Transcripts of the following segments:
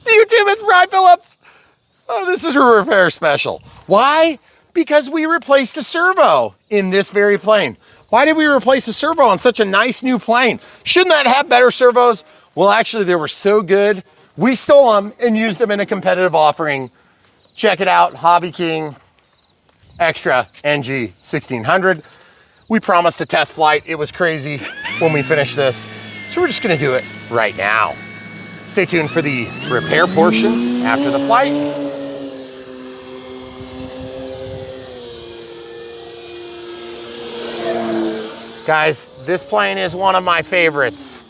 YouTube, it's Brian Phillips. Oh, this is a repair special. Why? Because we replaced a servo in this very plane. Why did we replace a servo on such a nice new plane? Shouldn't that have better servos? Well, actually, they were so good, we stole them and used them in a competitive offering. Check it out, Hobby King Extra NG 1600. We promised a test flight. It was crazy when we finished this. So we're just gonna do it right now. Stay tuned for the repair portion after the flight. Guys, this plane is one of my favorites.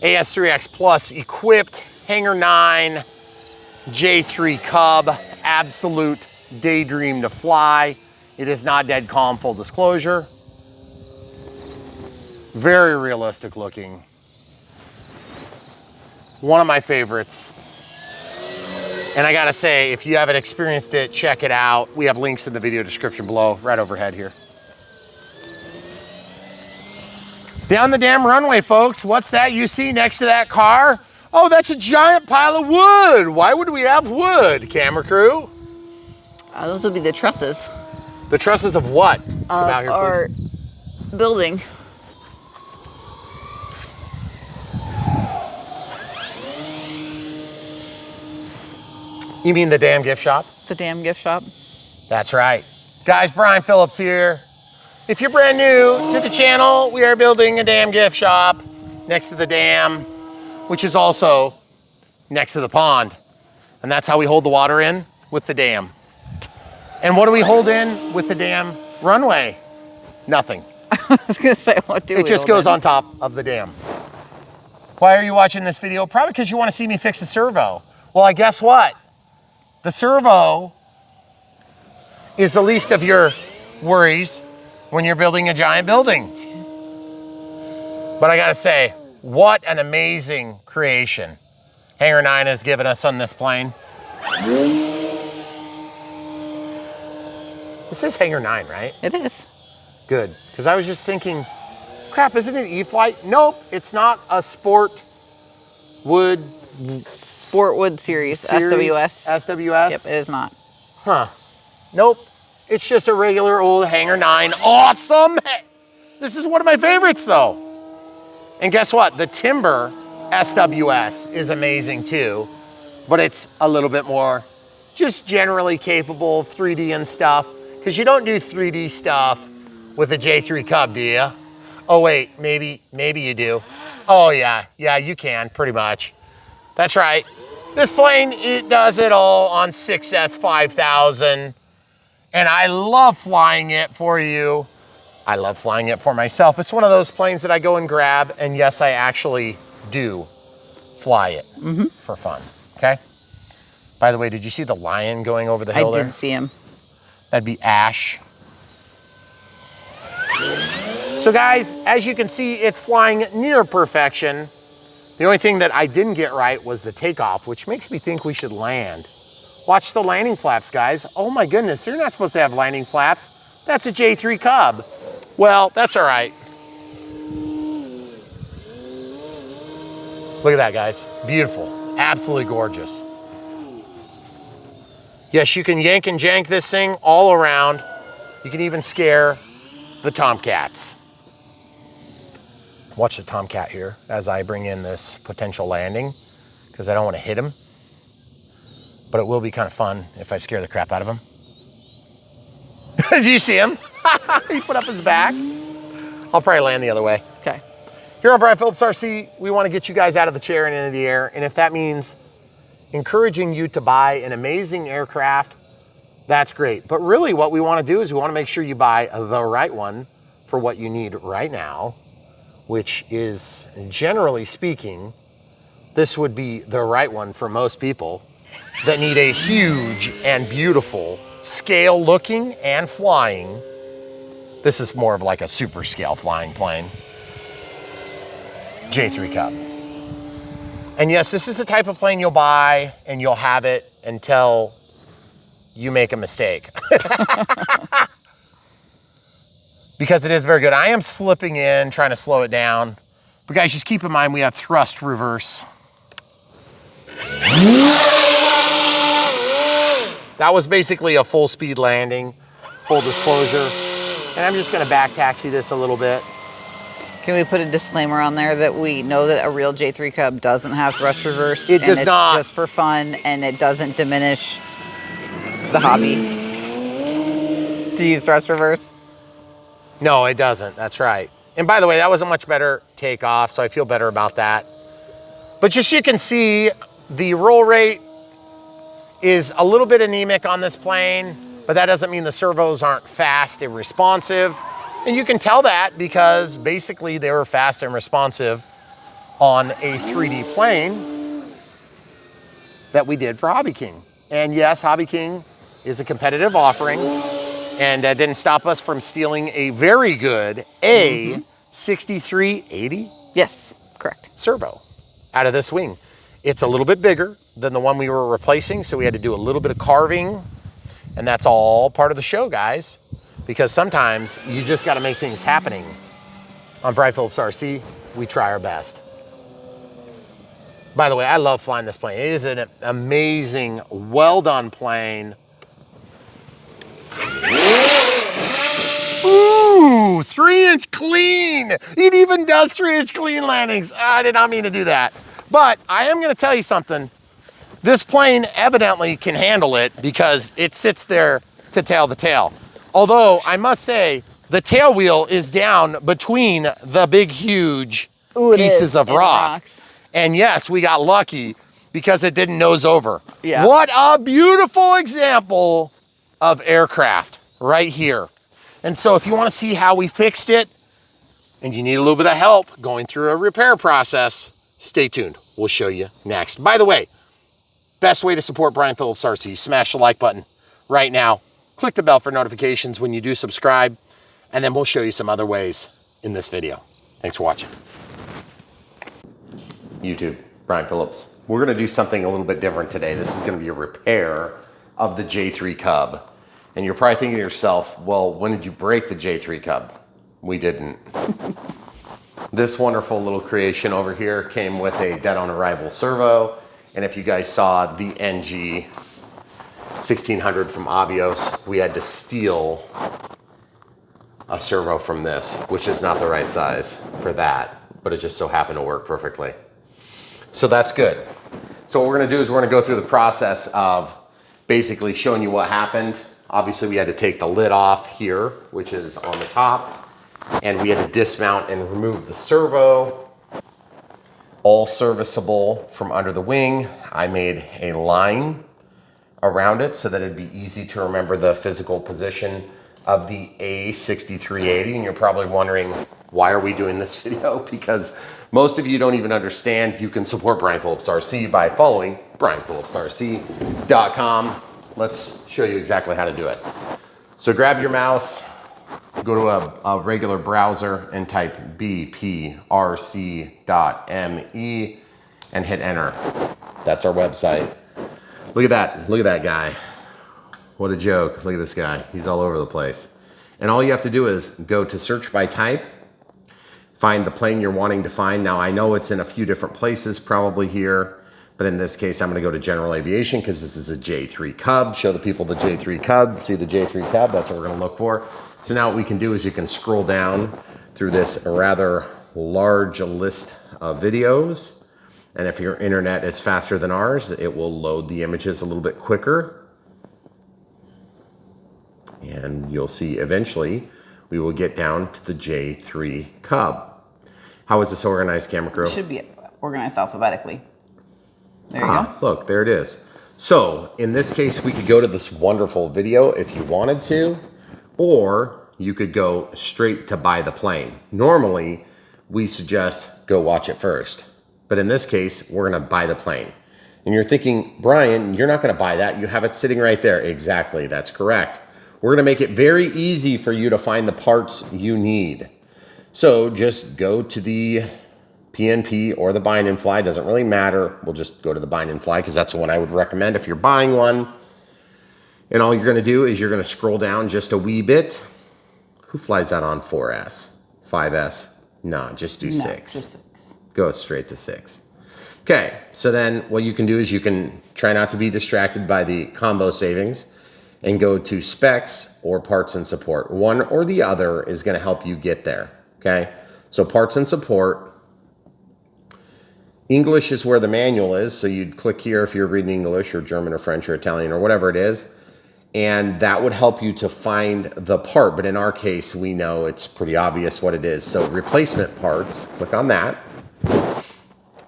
AS3X Plus equipped Hangar 9 J-3 Cub, absolute daydream to fly. It is not dead calm, full disclosure. Very realistic looking. One of my favorites. And I gotta say, if you haven't experienced it, check it out. We have links in the video description below, right overhead here. Down the damn runway, folks. What's that you see next to that car? Oh, that's a giant pile of wood. Why would we have wood, camera crew? Those would be the trusses. The trusses of what? Come out here, our please. Building. You mean the damn gift shop? The damn gift shop. That's right. Guys, Brian Phillips here. If you're brand new to the channel, we are building a damn gift shop next to the dam, which is also next to the pond. And that's how we hold the water in, with the dam. And what do we hold in with the dam runway? Nothing. I was gonna say, what do we It just goes on top of the dam. Why are you watching this video? Probably because you want to see me fix the servo. Well, I guess what? The servo is the least of your worries when you're building a giant building. But I gotta say, what an amazing creation Hangar 9 has given us on this plane. This is Hangar 9, right? It is. Good, because I was just thinking, crap, isn't it e-flite? Nope, it's not a sport wood series, SWS. SWS? Yep, it is not. Huh. Nope. It's just a regular old Hangar 9. Awesome! This is one of my favorites, though. And guess what? The timber SWS is amazing, too. But it's a little bit more just generally capable of 3D and stuff. Because you don't do 3D stuff with a J3 Cub, do you? Oh, wait. Maybe you do. Oh, yeah. Yeah, you can, pretty much. That's right. This plane, it does it all on 6S 5000. And I love flying it for you. I love flying it for myself. It's one of those planes that I go and grab, and yes, I actually do fly it for fun, okay? By the way, did you see the lion going over the hill there? I did see him. That'd be Ash. So guys, as you can see, it's flying near perfection. The only thing that I didn't get right was the takeoff, which makes me think we should land. Watch the landing flaps, guys. Oh my goodness, you're not supposed to have landing flaps. That's a J3 Cub. Well, that's all right. Look at that, guys. Beautiful, absolutely gorgeous. Yes, you can yank and jank this thing all around. You can even scare the tomcats. Watch the tomcat here as I bring in this potential landing, because I don't want to hit him. But it will be kind of fun if I scare the crap out of him. Did you see him? He put up his back. I'll probably land the other way. Okay. Here on Brian Phillips RC, we want to get you guys out of the chair and into the air. And if that means encouraging you to buy an amazing aircraft, that's great. But really what we want to do is we want to make sure you buy the right one for what you need right now, which is, generally speaking, this would be the right one for most people that need a huge and beautiful scale looking and flying. This is more of like a super scale flying plane. J3 Cub. And yes, this is the type of plane you'll buy and you'll have it until you make a mistake. Because it is very good. I am slipping in, trying to slow it down. But guys, just keep in mind we have thrust reverse. That was basically a full speed landing, full disclosure. And I'm just gonna back taxi this a little bit. Can we put a disclaimer on there that we know that a real J3 Cub doesn't have thrust reverse? It does not. It's just for fun, and it doesn't diminish the hobby to use thrust reverse? No, it doesn't, that's right. And by the way, that was a much better takeoff, so I feel better about that. But just you can see, the roll rate is a little bit anemic on this plane, but that doesn't mean the servos aren't fast and responsive. And you can tell that because basically they were fast and responsive on a 3D plane that we did for Hobby King. And yes, Hobby King is a competitive offering, and that didn't stop us from stealing a very good A6380 Yes, correct. servo out of this wing. It's a little bit bigger than the one we were replacing, so we had to do a little bit of carving, and that's all part of the show, guys, because sometimes you just got to make things happening. On Brian Phillips RC, we try our best. By the way, I love flying this plane. It is an amazing, well done plane. Ooh, 3-inch clean. It even does 3-inch clean landings. I did not mean to do that. But I am gonna tell you something. This plane evidently can handle it because it sits there to tail the tail. Although I must say, the tail wheel is down between the big, huge pieces of rock. And yes, we got lucky because it didn't nose over. Yeah. What a beautiful example of aircraft right here. And so if you want to see how we fixed it and you need a little bit of help going through a repair process, stay tuned. We'll show you next. By the way, best way to support Brian Phillips RC, smash the like button right now. Click the bell for notifications when you do subscribe, and then we'll show you some other ways in this video. Thanks for watching. YouTube, Brian Phillips. We're gonna do something a little bit different today. This is gonna be a repair of the J3 Cub. And you're probably thinking to yourself, well, when did you break the J3 Cub? We didn't. This wonderful little creation over here came with a dead on arrival servo. And if you guys saw the NG 1600 from Avios, we had to steal a servo from this, which is not the right size for that, but it just so happened to work perfectly. So that's good. So what we're gonna do is we're gonna go through the process of basically showing you what happened. Obviously we had to take the lid off here, which is on the top, and we had to dismount and remove the servo, all serviceable from under the wing. I made a line around it so that it'd be easy to remember the physical position of the A6380. And you're probably wondering, why are we doing this video? Because most of you don't even understand you can support Brian Phillips RC by following brianphillipsrc.com. Let's show you exactly how to do it. So grab your mouse, go to a regular browser and type bprc.me and hit enter. That's our website. Look at that, look at that guy. What a joke, look at this guy. He's all over the place. And all you have to do is go to search by type, find the plane you're wanting to find. Now I know it's in a few different places probably here, but in this case, I'm gonna go to general aviation because this is a J3 Cub. Show the people the J3 Cub, see the J3 Cub, that's what we're gonna look for. So now what we can do is you can scroll down through this rather large list of videos. And if your internet is faster than ours, it will load the images a little bit quicker. And you'll see eventually we will get down to the J3 Cub. How is this organized, camera crew? It should be organized alphabetically. There you go. Look, there it is. So in this case, we could go to this wonderful video if you wanted to, or you could go straight to buy the plane. Normally, we suggest go watch it first. But in this case, we're gonna buy the plane. And you're thinking, Brian, you're not gonna buy that. You have it sitting right there. Exactly, that's correct. We're gonna make it very easy for you to find the parts you need. So just go to the PNP or the bind and fly, doesn't really matter. We'll just go to the bind and fly because that's the one I would recommend if you're buying one. And all you're gonna do is you're gonna scroll down just a wee bit. Who flies that on 4S, 5S? No, just do 6. Just 6. Go straight to 6. Okay, so then what you can do is you can try not to be distracted by the combo savings and go to specs or parts and support. One or the other is gonna help you get there, okay? So parts and support, English is where the manual is. So you'd click here if you're reading English or German or French or Italian or whatever it is. And that would help you to find the part. But in our case, we know it's pretty obvious what it is. So replacement parts, click on that.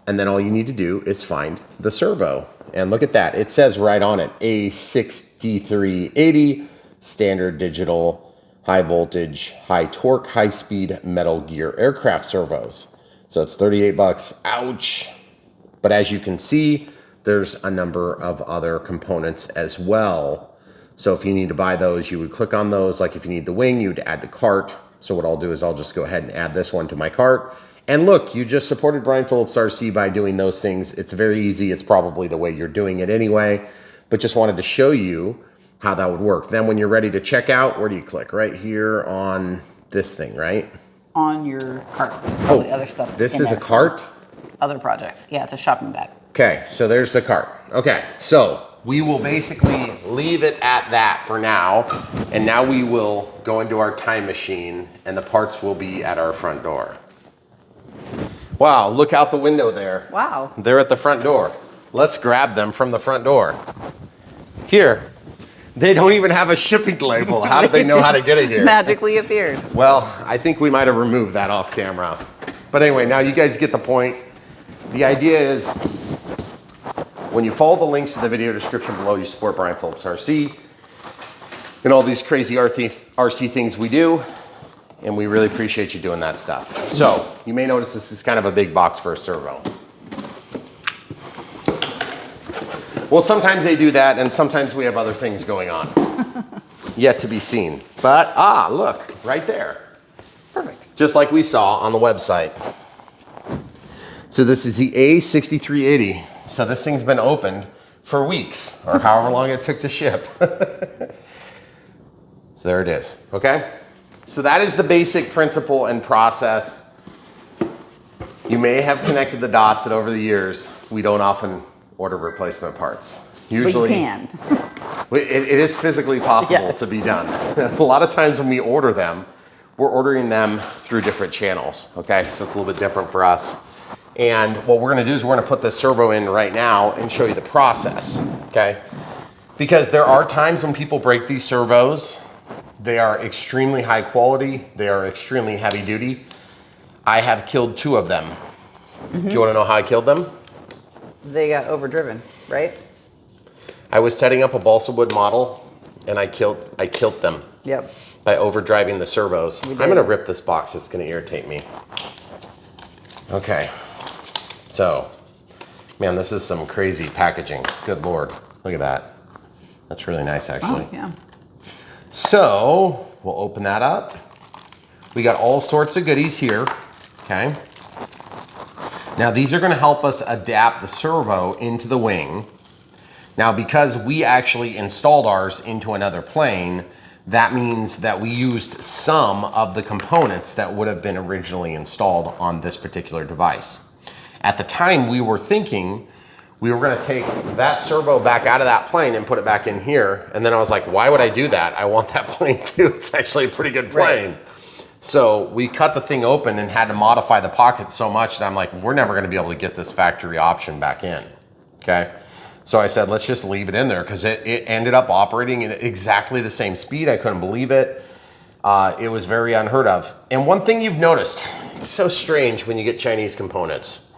And then all you need to do is find the servo. And look at that. It says right on it, A6380, standard digital, high voltage, high torque, high speed metal gear aircraft servos. So it's 38 bucks. Ouch. But as you can see, there's a number of other components as well. So if you need to buy those, you would click on those. Like if you need the wing, you'd add to cart. So what I'll do is I'll just go ahead and add this one to my cart. And look, you just supported Brian Phillips RC by doing those things. It's very easy. It's probably the way you're doing it anyway, but just wanted to show you how that would work. Then when you're ready to check out, where do you click? Right here on this thing, right? On your cart. Oh, the other stuff. This is a cart? Other projects. Yeah, it's a shopping bag. Okay, so there's the cart. Okay, so we will basically leave it at that for now. And now we will go into our time machine and the parts will be at our front door. Wow, look out the window there. Wow. They're at the front door. Let's grab them from the front door. Here, they don't even have a shipping label. How did they know how to get it here? Magically appeared. Well, I think we might have removed that off camera. But anyway, now you guys get the point. The idea is when you follow the links to the video description below, you support Brian Phillips RC and all these crazy RC things we do. And we really appreciate you doing that stuff. So you may notice this is kind of a big box for a servo. Well, sometimes they do that and sometimes we have other things going on. Yet to be seen. But, look, right there. Perfect. Just like we saw on the website. So this is the A6380. So this thing's been opened for weeks or however long it took to ship. So there it is, okay? So that is the basic principle and process. You may have connected the dots that over the years, we don't often order replacement parts. Usually, but you can. It is physically possible to be done. A lot of times when we order them, we're ordering them through different channels, okay? So it's a little bit different for us. And what we're gonna do is we're gonna put this servo in right now and show you the process, okay? Because there are times when people break these servos. They are extremely high quality. They are extremely heavy duty. I have killed 2 of them. Mm-hmm. Do you wanna know how I killed them? They got overdriven, right? I was setting up a balsa wood model and I killed them. Yep. By overdriving the servos. I'm gonna rip this box, it's gonna irritate me. Okay, so, man, this is some crazy packaging. Good Lord, look at that. That's really nice, actually. Oh, yeah. So, we'll open that up. We got all sorts of goodies here, okay? Now, these are gonna help us adapt the servo into the wing. Now, because we actually installed ours into another plane, that means that we used some of the components that would have been originally installed on this particular device. At the time, we were thinking we were gonna take that servo back out of that plane and put it back in here. And then I was like, why would I do that? I want that plane too. It's actually a pretty good plane. Right. So we cut the thing open and had to modify the pocket so much that I'm like, we're never gonna be able to get this factory option back in, okay? So I said, let's just leave it in there because it ended up operating at exactly the same speed. I couldn't believe it. It was very unheard of. And one thing you've noticed, it's so strange when you get Chinese components.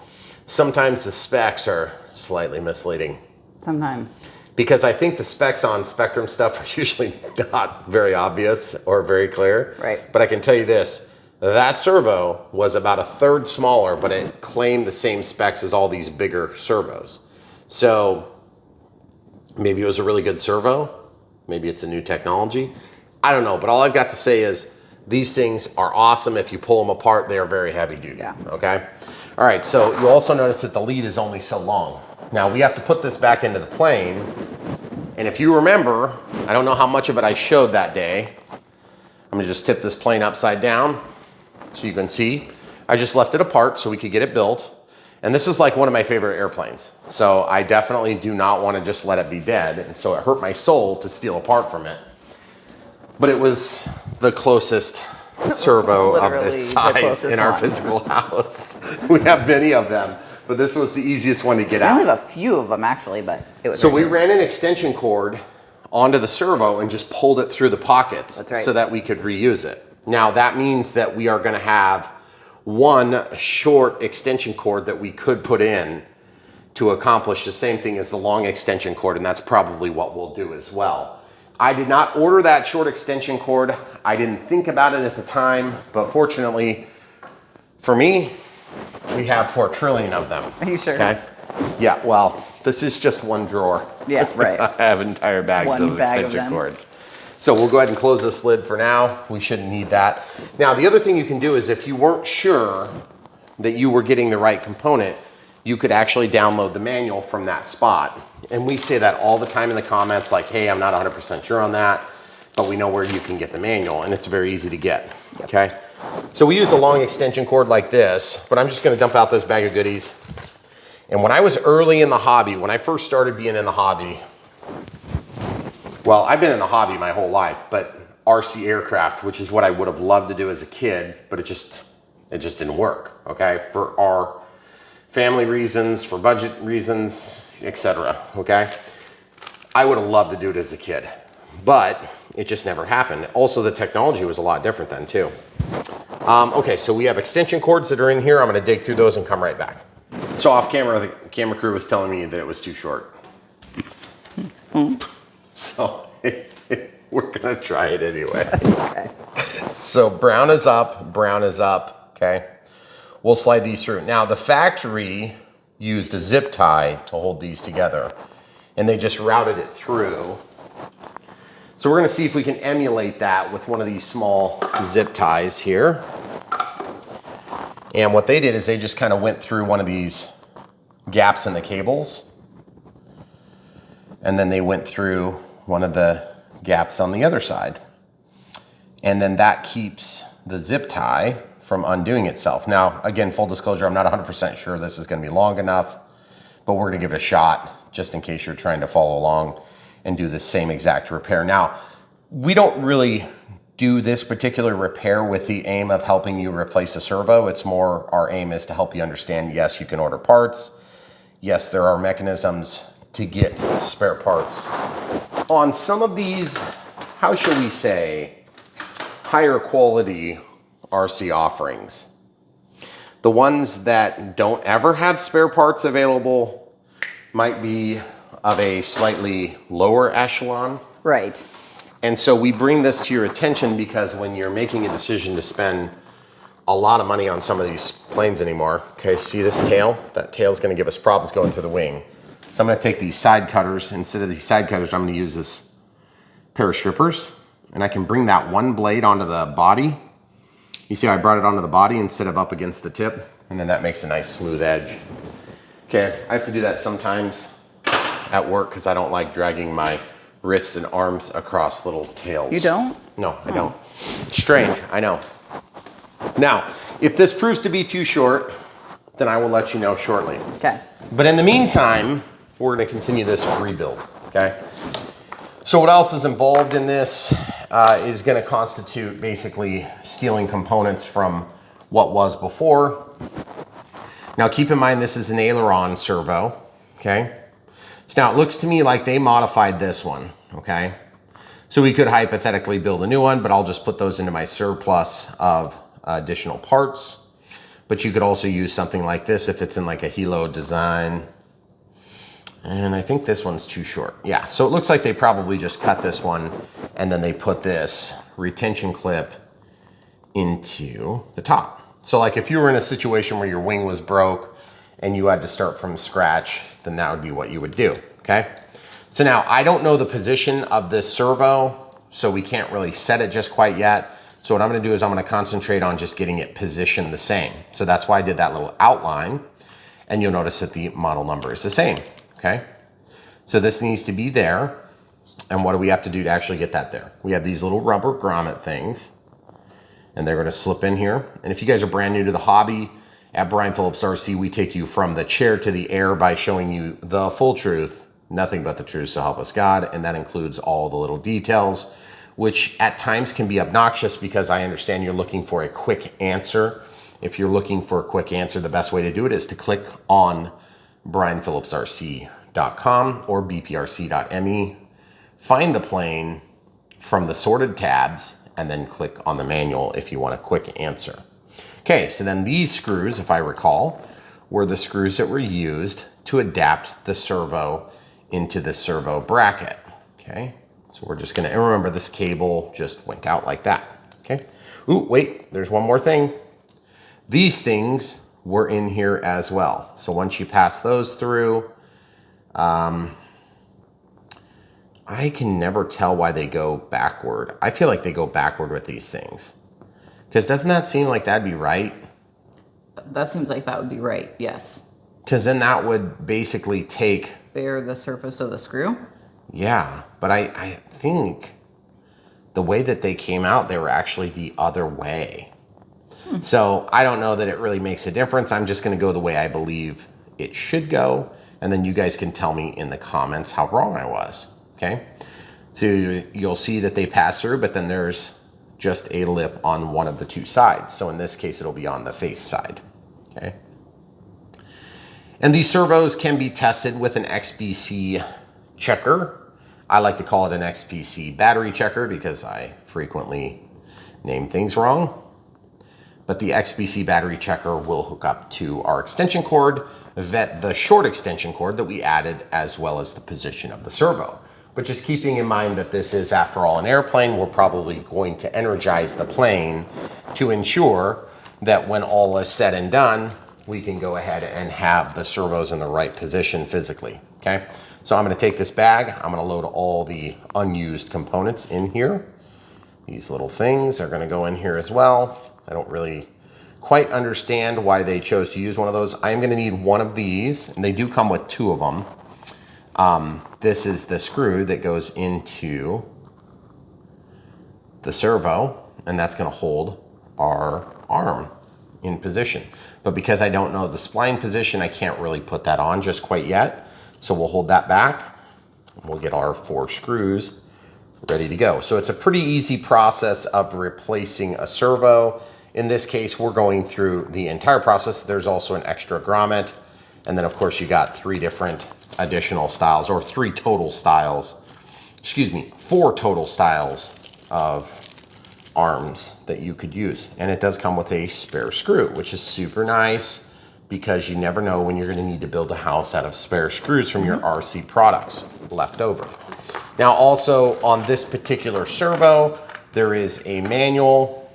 Sometimes the specs are slightly misleading. Sometimes. Because I think the specs on Spectrum stuff are usually not very obvious or very clear. Right. But I can tell you this, that servo was about 1/3 smaller, but it claimed the same specs as all these bigger servos. So maybe it was a really good servo. Maybe it's a new technology. I don't know, but all I've got to say is these things are awesome. If you pull them apart, they are very heavy duty, yeah. Okay? All right, so you also notice that the lead is only so long. Now we have to put this back into the plane. And if you remember, I don't know how much of it I showed that day. I'm gonna just tip this plane upside down so you can see. I just left it apart so we could get it built. And this is like one of my favorite airplanes. So I definitely do not want to just let it be dead. And so it hurt my soul to steal a part from it. But it was the closest servo of this size in our physical house. We have many of them, but this was the easiest one to get out. We only have a few of them actually, but it was. So we ran an extension cord onto the servo and just pulled it through the pockets so that we could reuse it. Now that means that we are going to have one short extension cord that we could put in to accomplish the same thing as the long extension cord, and that's probably what we'll do as well. I did not order that short extension cord. I didn't think about it at the time, but fortunately for me, we have 4 trillion of them. Are you sure? Okay. Yeah, well, this is just one drawer. Yeah, right. I have entire bags of extension cords. So we'll go ahead and close this lid for now. We shouldn't need that. Now, the other thing you can do is if you weren't sure that you were getting the right component, you could actually download the manual from that spot. And we say that all the time in the comments, like, hey, I'm not 100% sure on that, but we know where you can get the manual, and it's very easy to get, okay? So we used a long extension cord like this, but I'm just gonna dump out this bag of goodies. And when I was early in the hobby, when I first started being in the hobby, well, I've been in the hobby my whole life, but RC aircraft, which is what I would have loved to do as a kid, but it just didn't work, okay? For our family reasons, for budget reasons, etc. okay? I would have loved to do it as a kid, but it just never happened. Also, the technology was a lot different then too. Okay, so we have extension cords that are in here. I'm gonna dig through those and come right back. So off camera, the camera crew was telling me that it was too short. So we're gonna try it anyway. Okay. So brown is up, okay? We'll slide these through. Now the factory used a zip tie to hold these together, and they just routed it through. So we're gonna see if we can emulate that with one of these small zip ties here. And what they did is they just kind of went through one of these gaps in the cables, and then they went through one of the gaps on the other side. And then that keeps the zip tie from undoing itself. Now, again, full disclosure, I'm not 100% sure this is gonna be long enough, but we're gonna give it a shot just in case you're trying to follow along and do the same exact repair. Now, we don't really do this particular repair with the aim of helping you replace a servo. It's more our aim is to help you understand, yes, you can order parts. Yes, there are mechanisms to get spare parts. On some of these, how shall we say, higher quality RC offerings, the ones that don't ever have spare parts available might be of a slightly lower echelon. Right. And so we bring this to your attention because when you're making a decision to spend a lot of money on some of these planes anymore, okay, see this tail? That tail's gonna give us problems going through the wing. So I'm gonna take these side cutters. Instead of these side cutters, I'm gonna use this pair of strippers, and I can bring that one blade onto the body. You see how I brought it onto the body instead of up against the tip? And then that makes a nice smooth edge. Okay, I have to do that sometimes at work because I don't like dragging my wrists and arms across little tails. You don't? No, I don't. Strange, I know. Now, if this proves to be too short, then I will let you know shortly. Okay. But in the meantime, we're gonna continue this rebuild, okay? So what else is involved in this is gonna constitute basically stealing components from what was before. Now keep in mind this is an Aileron servo, okay? So now it looks to me like they modified this one, okay? So we could hypothetically build a new one, but I'll just put those into my surplus of additional parts. But you could also use something like this if it's in like a helo design. And I think this one's too short. Yeah, so it looks like they probably just cut this one and then they put this retention clip into the top. So like if you were in a situation where your wing was broke and you had to start from scratch, then that would be what you would do, okay? So now I don't know the position of this servo, so we can't really set it just quite yet. So what I'm gonna do is I'm gonna concentrate on just getting it positioned the same. So that's why I did that little outline, and you'll notice that the model number is the same, okay? So this needs to be there, and what do we have to do to actually get that there? We have these little rubber grommet things, and they're gonna slip in here. And if you guys are brand new to the hobby At Brian Phillips RC, we take you from the chair to the air by showing you the full truth, nothing but the truth, so help us God. And that includes all the little details, which at times can be obnoxious because I understand you're looking for a quick answer. If you're looking for a quick answer, the best way to do it is to click on brianphillipsrc.com or bprc.me, find the plane from the sorted tabs, and then click on the manual if you want a quick answer. Okay, so then these screws, if I recall, were the screws that were used to adapt the servo into the servo bracket. Okay, so we're just gonna, and remember this cable just went out like that. Okay, ooh, wait, there's one more thing. These things were in here as well. So once you pass those through, I can never tell why they go backward. I feel like they go backward with these things. Because doesn't that seem like that'd be right? That seems like that would be right, yes. Because then that would basically take... Bare the surface of the screw? Yeah, but I think the way that they came out, they were actually the other way. So I don't know that it really makes a difference. I'm just going to go the way I believe it should go. And then you guys can tell me in the comments how wrong I was. Okay? So you'll see that they pass through, but then there's just a lip on one of the two sides. So in this case, it'll be on the face side. Okay? And these servos can be tested with an XBC checker. I like to call it an XBC battery checker because I frequently name things wrong. But the XBC battery checker will hook up to our extension cord, vet the short extension cord that we added, as well as the position of the servo. But just keeping in mind that this is, after all, an airplane, we're probably going to energize the plane to ensure that when all is said and done, we can go ahead and have the servos in the right position physically, okay? So I'm gonna take this bag, I'm gonna load all the unused components in here. These little things are gonna go in here as well. I don't really quite understand why they chose to use one of those. I'm gonna need one of these, and they do come with two of them. This is the screw that goes into the servo, and that's gonna hold our arm in position. But because I don't know the spline position, I can't really put that on just quite yet. So we'll hold that back, and we'll get our 4 screws ready to go. So it's a pretty easy process of replacing a servo. In this case, we're going through the entire process. There's also an extra grommet. And then of course you got 3 different additional styles, or 3 total styles, 4 total styles of arms that you could use. And it does come with a spare screw, which is super nice because you never know when you're gonna need to build a house out of spare screws from your RC products left over. Now also on this particular servo, there is a manual.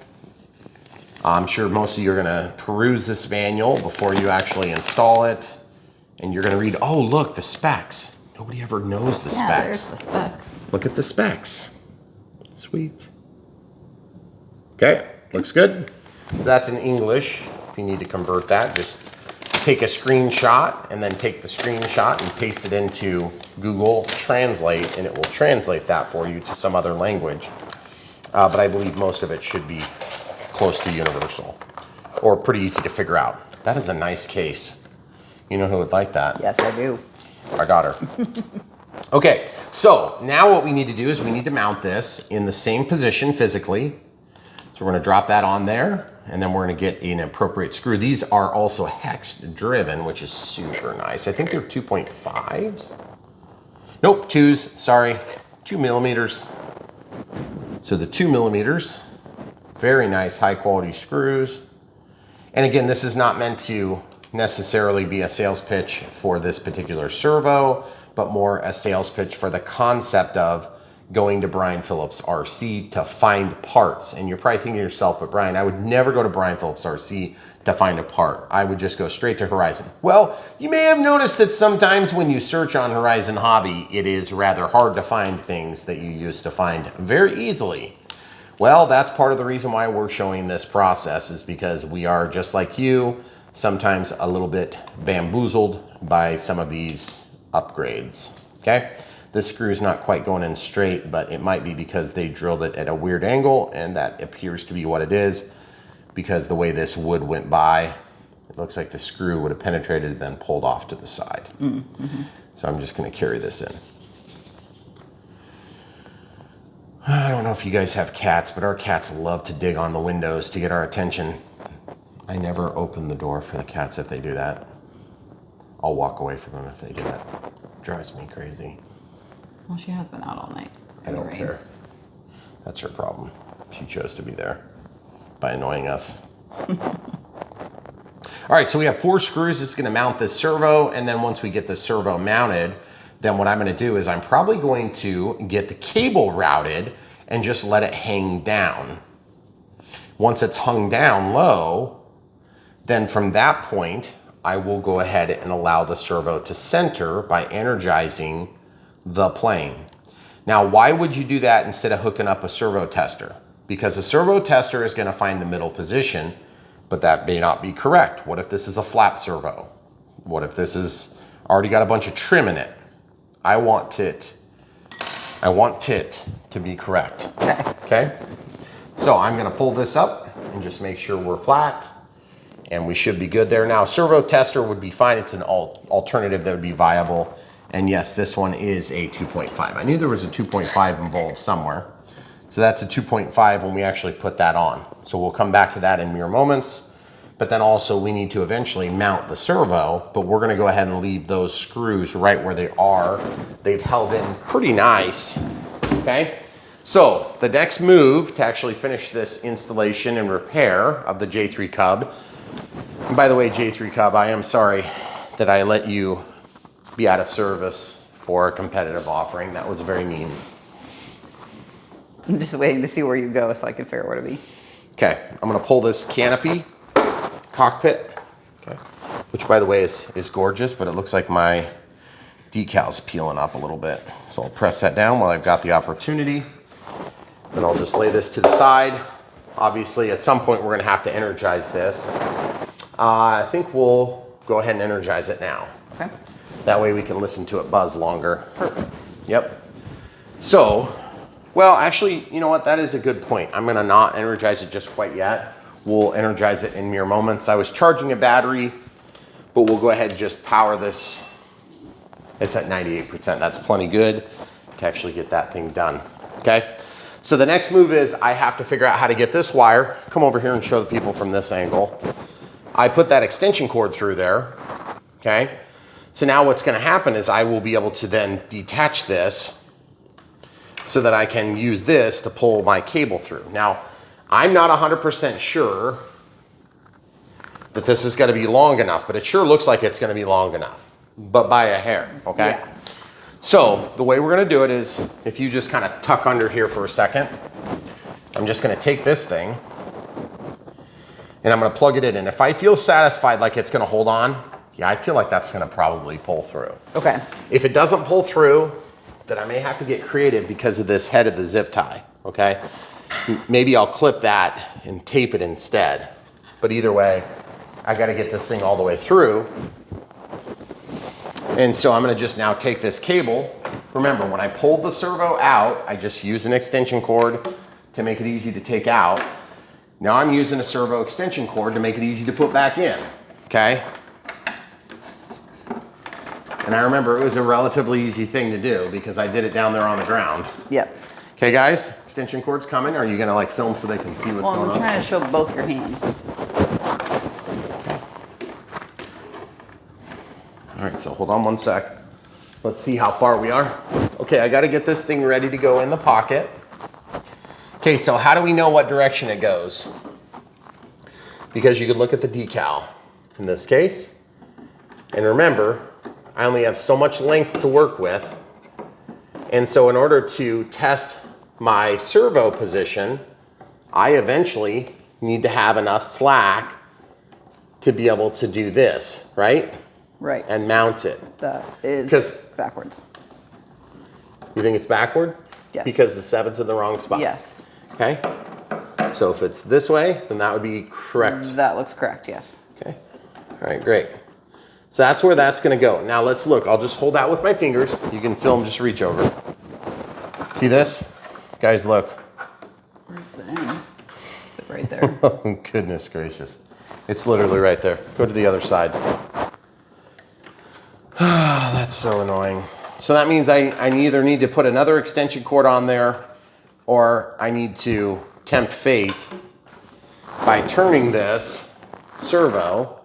I'm sure most of you are gonna peruse this manual before you actually install it. And you're gonna read, oh look, the specs. Nobody ever knows the specs. There's the specs. Look at the specs. Sweet. Okay, looks good. So that's in English. If you need to convert that, just take a screenshot and then take the screenshot and paste it into Google Translate, and it will translate that for you to some other language. But I believe most of it should be close to universal or pretty easy to figure out. That is a nice case. You know who would like that? Yes, I do. Our daughter. Okay, so now what we need to do is we need to mount this in the same position physically. So we're gonna drop that on there, and then we're gonna get an appropriate screw. These are also hex driven, which is super nice. I think they're 2.5s. Nope, 2s, sorry, 2 millimeters. So the 2 millimeters, very nice high quality screws. And again, this is not meant to necessarily be a sales pitch for this particular servo, but more a sales pitch for the concept of going to Brian Phillips RC to find parts. And you're probably thinking to yourself, but Brian, I would never go to Brian Phillips RC to find a part. I would just go straight to Horizon. Well, you may have noticed that sometimes when you search on Horizon Hobby, it is rather hard to find things that you used to find very easily. Well, that's part of the reason why we're showing this process, is because we are just like you, sometimes a little bit bamboozled by some of these upgrades, okay? This screw is not quite going in straight, but it might be because they drilled it at a weird angle, and that appears to be what it is because the way this wood went by it looks like the screw would have penetrated and then pulled off to the side. So I'm just gonna carry this in. I don't know if you guys have cats, but our cats love to dig on the windows to get our attention. I never open the door for the cats if they do that. I'll walk away from them if they do that. It drives me crazy. Well, she has been out all night. I don't care. That's her problem. She chose to be there by annoying us. All right, so we have 4 screws. It's gonna mount this servo, and then once we get the servo mounted, then what I'm gonna do is I'm probably going to get the cable routed and just let it hang down. Once it's hung down low, then from that point, I will go ahead and allow the servo to center by energizing the plane. Now, why would you do that instead of hooking up a servo tester? Because a servo tester is gonna find the middle position, but that may not be correct. What if this is a flap servo? What if this is already got a bunch of trim in it? I want it to be correct. Okay? So I'm gonna pull this up and just make sure we're flat, and we should be good there. Now, servo tester would be fine. It's an alternative that would be viable. And yes, this one is a 2.5. I knew there was a 2.5 involved somewhere. So that's a 2.5 when we actually put that on. So we'll come back to that in mere moments. But then also we need to eventually mount the servo, but we're gonna go ahead and leave those screws right where they are. They've held in pretty nice, okay? So the next move to actually finish this installation and repair of the J3 Cub, and by the way, J3 Cub, I am sorry that I let you be out of service for a competitive offering. That was very mean. I'm just waiting to see where you go so I can figure out where to be. Okay, I'm gonna pull this canopy cockpit, okay, which by the way is gorgeous, but it looks like my decal's peeling up a little bit. So I'll press that down while I've got the opportunity. Then I'll just lay this to the side. Obviously, at some point, we're gonna have to energize this. I think we'll go ahead and energize it now. Okay. That way we can listen to it buzz longer. Perfect. Yep. So, well, actually, you know what? That is a good point. I'm gonna not energize it just quite yet. We'll energize it in mere moments. I was charging a battery, but we'll go ahead and just power this. It's at 98%. That's plenty good to actually get that thing done, okay? So the next move is I have to figure out how to get this wire. Come over here and show the people from this angle. I put that extension cord through there, okay? So now what's gonna happen is I will be able to then detach this so that I can use this to pull my cable through. Now, I'm not 100% sure that this is gonna be long enough, but it sure looks like it's gonna be long enough, but by a hair, okay? Yeah. So the way we're gonna do it is, if you just kind of tuck under here for a second, I'm just gonna take this thing and I'm gonna plug it in. And if I feel satisfied like it's gonna hold on, yeah, I feel like that's gonna probably pull through. Okay. If it doesn't pull through, then I may have to get creative because of this head of the zip tie, okay? Maybe I'll clip that and tape it instead. But either way, I gotta get this thing all the way through. And so I'm gonna just now take this cable. Remember, when I pulled the servo out, I just used an extension cord to make it easy to take out. Now I'm using a servo extension cord to make it easy to put back in, okay? And I remember it was a relatively easy thing to do because I did it down there on the ground. Yep. Okay guys, extension cord's coming. Are you gonna like film so they can see what's going on? I'm trying to show both your hands. Okay. All right, so hold on one sec. Let's see how far we are. Okay, I gotta get this thing ready to go in the pocket. Okay, so how do we know what direction it goes? Because you could look at the decal in this case. And remember, I only have so much length to work with. And so in order to test my servo position, I eventually need to have enough slack to be able to do this, right? Right. And mount it. That is backwards. You think it's backward? Yes. Because the seven's in the wrong spot? Yes. Okay. So if it's this way, then that would be correct. That looks correct, yes. Okay. All right, great. So that's where that's gonna go. Now let's look. I'll just hold that with my fingers. You can film, just reach over. See this? Guys, look. Where's the end? Is it right there? Oh, goodness gracious. It's literally right there. Go to the other side. That's so annoying. So that means I either need to put another extension cord on there, or I need to tempt fate by turning this servo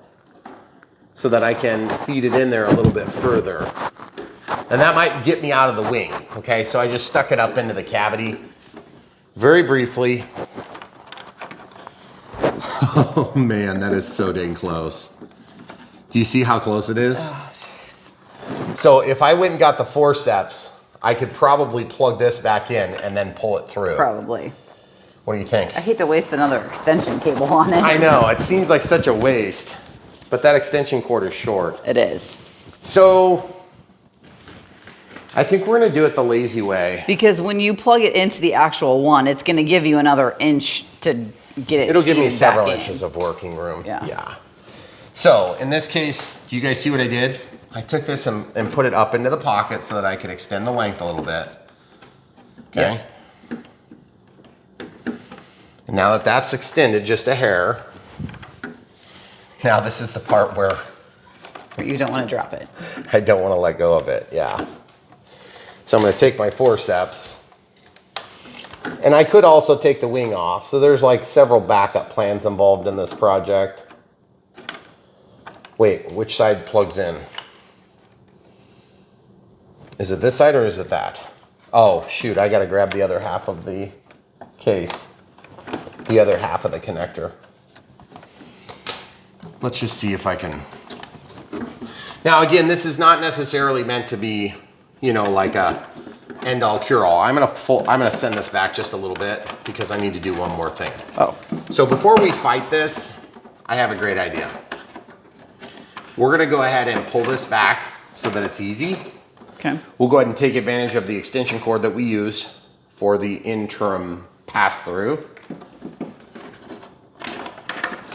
so that I can feed it in there a little bit further. And that might get me out of the wing, okay? So I just stuck it up into the cavity very briefly. Oh man, that is so dang close. Do you see how close it is? Oh, jeez. So if I went and got the forceps, I could probably plug this back in and then pull it through. Probably. What do you think? I hate to waste another extension cable on it. I know, it seems like such a waste, but that extension cord is short. It is. So I think we're gonna do it the lazy way. Because when you plug it into the actual one, it's gonna give you another inch to get it. It'll give me seated several back in. inches of working room. Yeah. So in this case, do you guys see what I did? I took this and put it up into the pocket so that I could extend the length a little bit. Okay. Yeah. And now that that's extended just a hair, now this is the part where You don't want to drop it. I don't want to let go of it, yeah. So I'm going to take my forceps, and I could also take the wing off. So there's like several backup plans involved in this project. Wait, which side plugs in? Is it this side or is it that? Oh, shoot, I got to grab the other half of the case. The other half of the connector. Let's just see if I can. Now, again, this is not necessarily meant to be, you know, like a end all cure all. I'm gonna send this back just a little bit because I need to do one more thing. Oh. So before we fight this, I have a great idea. We're gonna go ahead and pull this back so that it's easy. Okay. We'll go ahead and take advantage of the extension cord that we use for the interim pass through.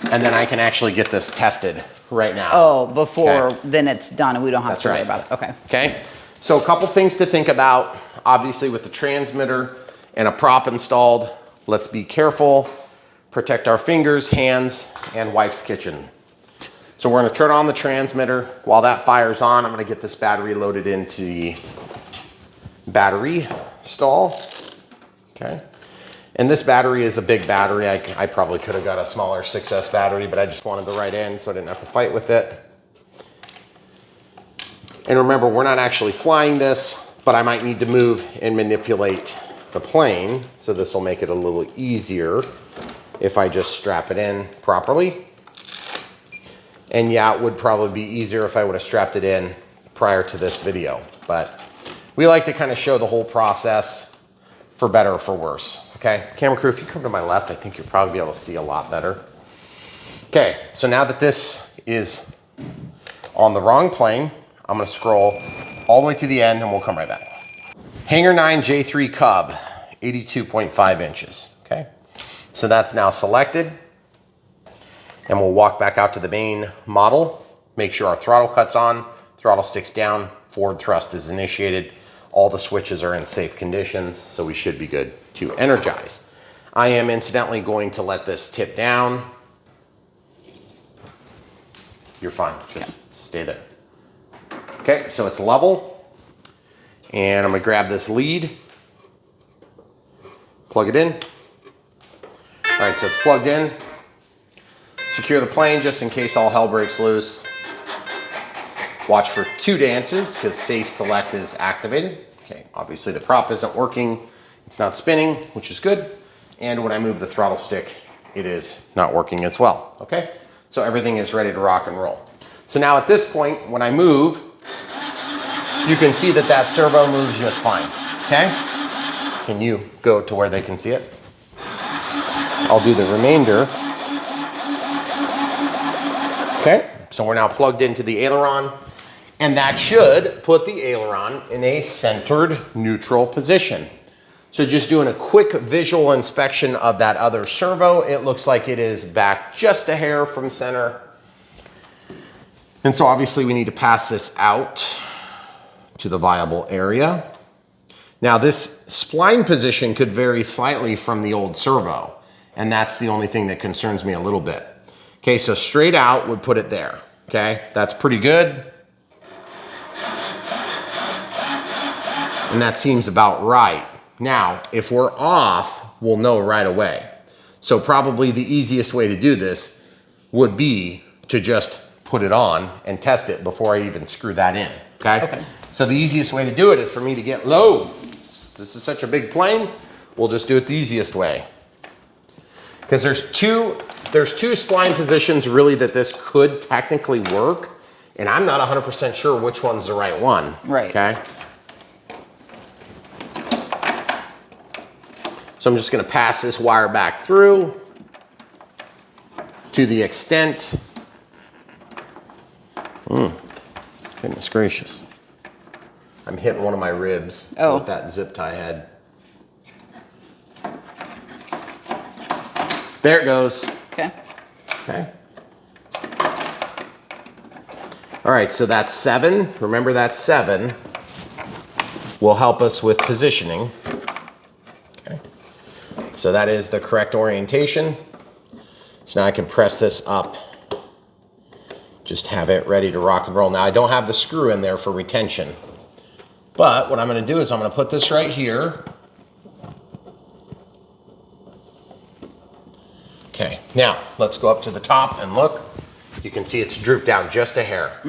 And then I can actually get this tested right now. Oh, before Okay. then it's done and we don't have That's to worry right. about it. Okay. Okay, so a couple things to think about. Obviously with the transmitter and a prop installed, let's be careful, protect our fingers, hands, and wife's kitchen. So we're gonna turn on the transmitter. While that fires on, I'm gonna get this battery loaded into the battery stall, okay? And this battery is a big battery. I probably could have got a smaller 6S battery, but I just wanted the right end so I didn't have to fight with it. And remember, we're not actually flying this, but I might need to move and manipulate the plane. So this will make it a little easier if I just strap it in properly. And yeah, it would probably be easier if I would have strapped it in prior to this video. But we like to kind of show the whole process for better or for worse. Okay, camera crew, if you come to my left, I think you'll probably be able to see a lot better. Okay, so now that this is on the wrong plane, I'm gonna scroll all the way to the end and we'll come right back. Hangar 9 J3 Cub, 82.5 inches, okay? So that's now selected. And we'll walk back out to the main model, make sure our throttle cut's on, throttle stick's down, forward thrust is initiated. All the switches are in safe conditions, so we should be good to energize. I am incidentally going to let this tip down. You're fine, just stay there. Okay, so it's level. And I'm gonna grab this lead, plug it in. All right, so it's plugged in. Secure the plane just in case all hell breaks loose. Watch for 2 dances because safe select is activated. Okay, obviously the prop isn't working. It's not spinning, which is good. And when I move the throttle stick, it is not working as well, okay? So everything is ready to rock and roll. So now at this point, when I move, you can see that that servo moves just fine, okay? Can you go to where they can see it? I'll do the remainder. Okay, so we're now plugged into the aileron, and that should put the aileron in a centered neutral position. So just doing a quick visual inspection of that other servo, it looks like it is back just a hair from center. And so obviously we need to pass this out to the viable area. Now this spline position could vary slightly from the old servo, and that's the only thing that concerns me a little bit. Okay, so straight out would put it there. Okay, that's pretty good. And that seems about right. Now, if we're off, we'll know right away. So probably the easiest way to do this would be to just put it on and test it before I even screw that in, okay? So the easiest way to do it is for me to get low. This is such a big plane, we'll just do it the easiest way. Because there's two spline positions really that this could technically work, and I'm not 100% sure which one's the right one. Right. Okay. So I'm just gonna pass this wire back through to the extent. Goodness gracious. I'm hitting one of my ribs with that zip tie head. There it goes. Okay. Okay. All right, so that's 7. Remember that 7 will help us with positioning. Okay. So that is the correct orientation. So now I can press this up. Just have it ready to rock and roll. Now I don't have the screw in there for retention. But what I'm gonna do is I'm gonna put this right here. Okay, now let's go up to the top and look. You can see it's drooped down just a hair.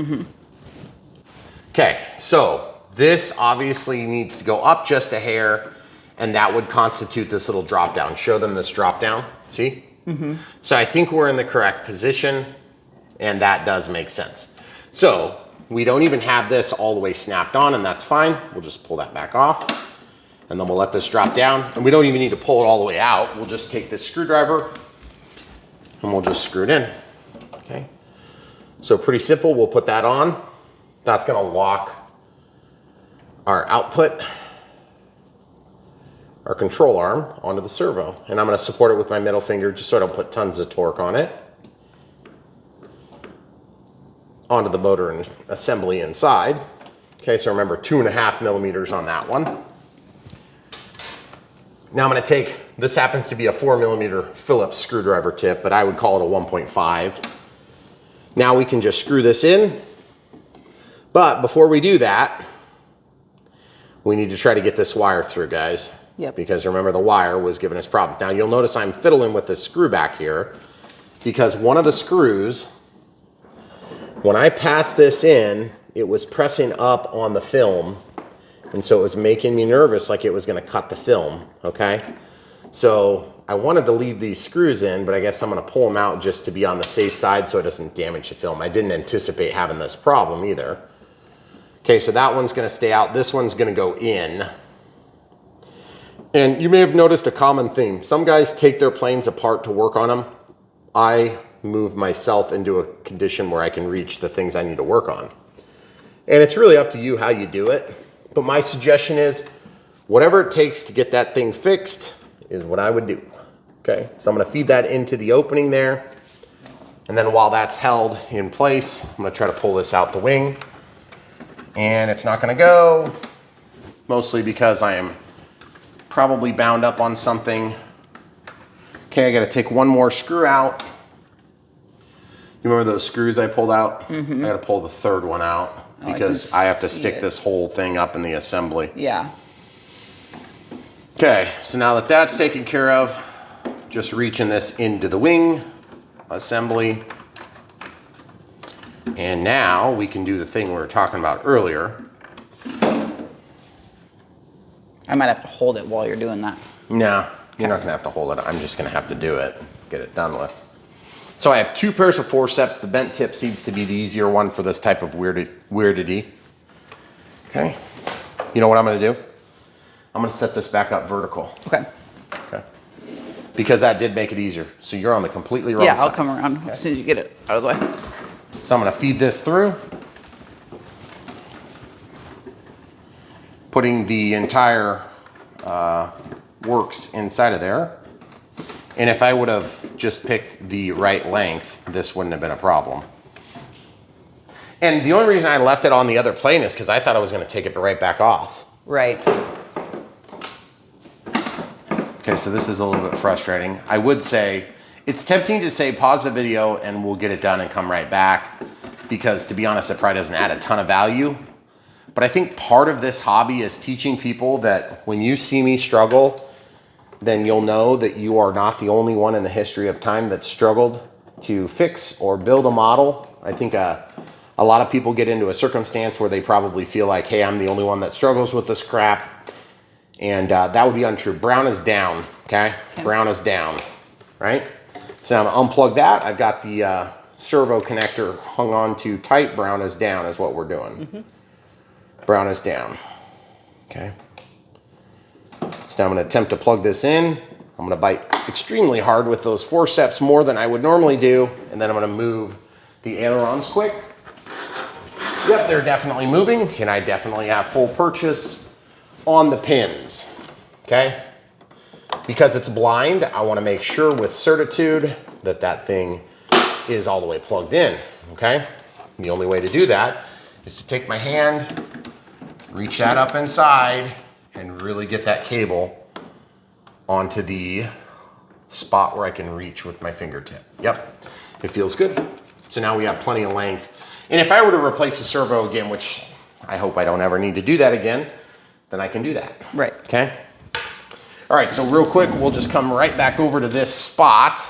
Okay, so this obviously needs to go up just a hair, and that would constitute this little drop down. Show them this drop down, see? So I think we're in the correct position, and that does make sense. So we don't even have this all the way snapped on, and that's fine. We'll just pull that back off, and then we'll let this drop down, and we don't even need to pull it all the way out. We'll just take this screwdriver, and we'll just screw it in, okay? So pretty simple, we'll put that on. That's gonna lock our output, our control arm onto the servo. And I'm gonna support it with my middle finger just so I don't put tons of torque on it. Onto the motor and assembly inside. Okay, so remember 2.5 millimeters on that one. Now I'm gonna take, this happens to be a 4 millimeter Phillips screwdriver tip, but I would call it a 1.5. Now we can just screw this in. But before we do that, we need to try to get this wire through, guys. Yep. Because remember, the wire was giving us problems. Now you'll notice I'm fiddling with this screw back here because one of the screws, when I passed this in, it was pressing up on the film, and so it was making me nervous like it was gonna cut the film, okay? So I wanted to leave these screws in, but I guess I'm gonna pull them out just to be on the safe side so it doesn't damage the film. I didn't anticipate having this problem either. Okay, so that one's gonna stay out. This one's gonna go in. And you may have noticed a common theme. Some guys take their planes apart to work on them. I move myself into a condition where I can reach the things I need to work on. And it's really up to you how you do it. But my suggestion is, whatever it takes to get that thing fixed is what I would do. Okay, so I'm gonna feed that into the opening there. And then while that's held in place, I'm gonna try to pull this out the wing. And it's not gonna go, mostly because I am probably bound up on something. Okay, I gotta take one more screw out. You remember those screws I pulled out? I gotta pull the third one out because I have to stick this whole thing up in the assembly. Yeah. Okay, so now that that's taken care of, just reaching this into the wing assembly. And now we can do the thing we were talking about earlier. I might have to hold it while you're doing that. No, you're not gonna have to hold it. I'm just gonna have to do it, get it done with. So I have 2 pairs of forceps. The bent tip seems to be the easier one for this type of weirdity. Okay, you know what I'm gonna do? I'm gonna set this back up vertical. Okay. Okay. Because that did make it easier. So you're on the completely wrong side. Yeah, I'll come around as soon as you get it out of the way. So I'm gonna feed this through. Putting the entire works inside of there. And if I would have just picked the right length, this wouldn't have been a problem. And the only reason I left it on the other plane is because I thought I was gonna take it right back off. Right. Okay, so this is a little bit frustrating. I would say It's tempting to say pause the video and we'll get it done and come right back, because to be honest, it probably doesn't add a ton of value. But I think part of this hobby is teaching people that when you see me struggle, then you'll know that you are not the only one in the history of time that struggled to fix or build a model. I think a lot of people get into a circumstance where they probably feel like, hey, I'm the only one that struggles with this crap. And that would be untrue. Brown is down, okay? Brown is down, right? So I'm gonna unplug that. I've got the servo connector hung on to tight. Brown is down is what we're doing. Brown is down, okay? So now I'm going to attempt to plug this in. I'm going to bite extremely hard with those forceps, more than I would normally do. And then I'm going to move the ailerons quick. Yep, they're definitely moving. And I definitely have full purchase on the pins. Okay? Because it's blind, I want to make sure with certitude that that thing is all the way plugged in. Okay? The only way to do that is to take my hand, reach that up inside, and really get that cable onto the spot where I can reach with my fingertip. Yep, it feels good. So now we have plenty of length. And if I were to replace the servo again, which I hope I don't ever need to do that again, then I can do that. Right. Okay? All right, so real quick, we'll just come right back over to this spot.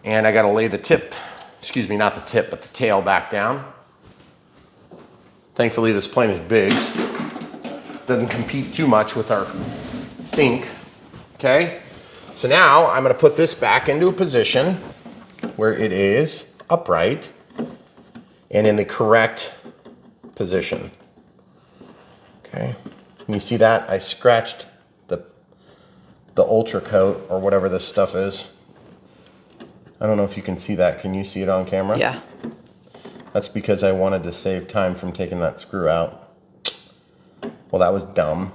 And I gotta lay the tip, excuse me, not the tip, but the tail back down. Thankfully, this plane is big. Doesn't compete too much with our sink, okay? So now I'm gonna put this back into a position where it is upright and in the correct position, okay? And you see that? I scratched the ultra coat or whatever this stuff is. I don't know if you can see that. Can you see it on camera? Yeah. That's because I wanted to save time from taking that screw out. Well, that was dumb.